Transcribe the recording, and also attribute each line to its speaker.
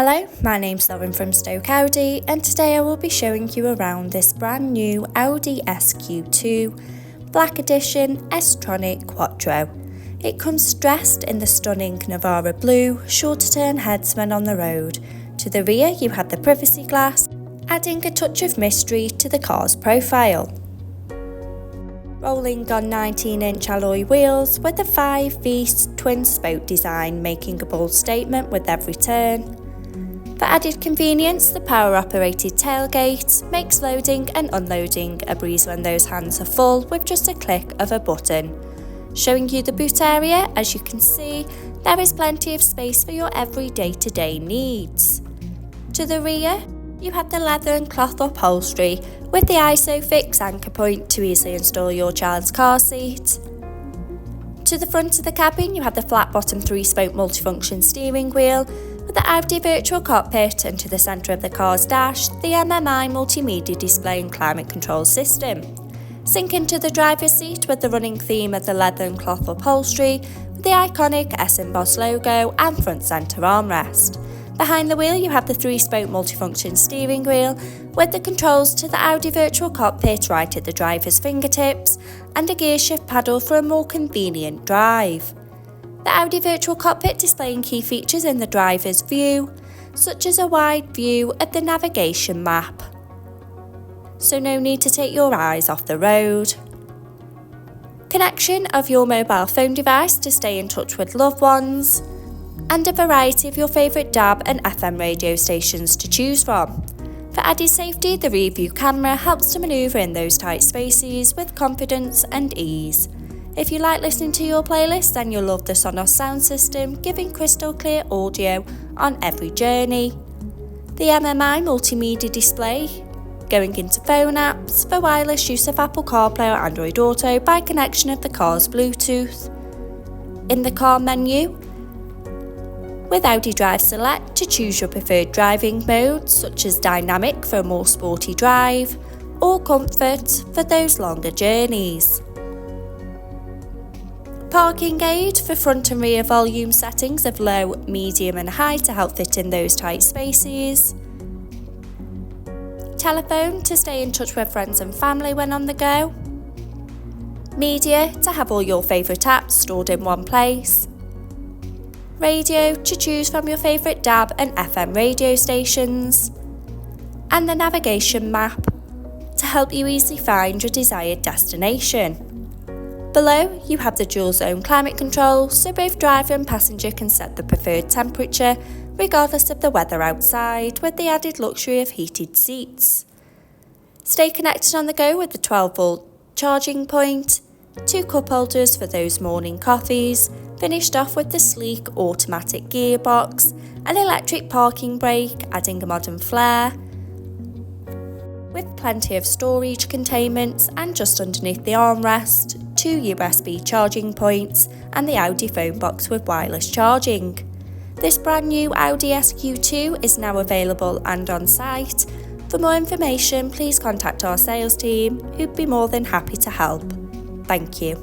Speaker 1: Hello, my name's Lauren from Stoke Audi, and today I will be showing you around this brand new Audi SQ2 Black Edition S-Tronic Quattro. It comes dressed in the stunning Navarra Blue, sure to turn headsmen on the road. To the rear you have the privacy glass, adding a touch of mystery to the car's profile. Rolling on 19-inch alloy wheels with a 5V twin-spoke design, making a bold statement with every turn. For added convenience, the power-operated tailgate makes loading and unloading a breeze when those hands are full with just a click of a button. Showing you the boot area, as you can see, there is plenty of space for your every day-to-day needs. To the rear, you have the leather and cloth upholstery with the ISOFIX anchor point to easily install your child's car seat. To the front of the cabin, you have the flat-bottom 3-spoke multifunction steering wheel with the Audi virtual cockpit, and to the centre of the car's dash, the MMI multimedia display and climate control system. Sink into the driver's seat with the running theme of the leather and cloth upholstery with the iconic S-embossed logo and front centre armrest. Behind the wheel you have the 3-spoke multifunction steering wheel with the controls to the Audi virtual cockpit right at the driver's fingertips and a gear shift paddle for a more convenient drive. The Audi virtual cockpit displaying key features in the driver's view, such as a wide view of the navigation map, so no need to take your eyes off the road. Connection of your mobile phone device to stay in touch with loved ones, and a variety of your favourite DAB and FM radio stations to choose from. For added safety, the rear view camera helps to manoeuvre in those tight spaces with confidence and ease. If you like listening to your playlist, then you'll love the Sonos sound system, giving crystal clear audio on every journey. The MMI multimedia display, going into phone apps for wireless use of Apple CarPlay or Android Auto by connection of the car's Bluetooth. In the car menu, with Audi Drive Select to choose your preferred driving modes, such as Dynamic for a more sporty drive, or Comfort for those longer journeys. Parking aid for front and rear volume settings of low, medium and high to help fit in those tight spaces. Telephone to stay in touch with friends and family when on the go. Media to have all your favourite apps stored in one place. Radio to choose from your favourite DAB and FM radio stations. And the navigation map to help you easily find your desired destination. Below, you have the dual zone climate control, so both driver and passenger can set the preferred temperature regardless of the weather outside, with the added luxury of heated seats. Stay connected on the go with the 12-volt charging point, 2 cup holders for those morning coffees, finished off with the sleek automatic gearbox, an electric parking brake adding a modern flair, with plenty of storage containments, and just underneath the armrest, 2 USB charging points and the Audi phone box with wireless charging. This brand new Audi SQ2 is now available and on site. For more information, please contact our sales team, who'd be more than happy to help. Thank you.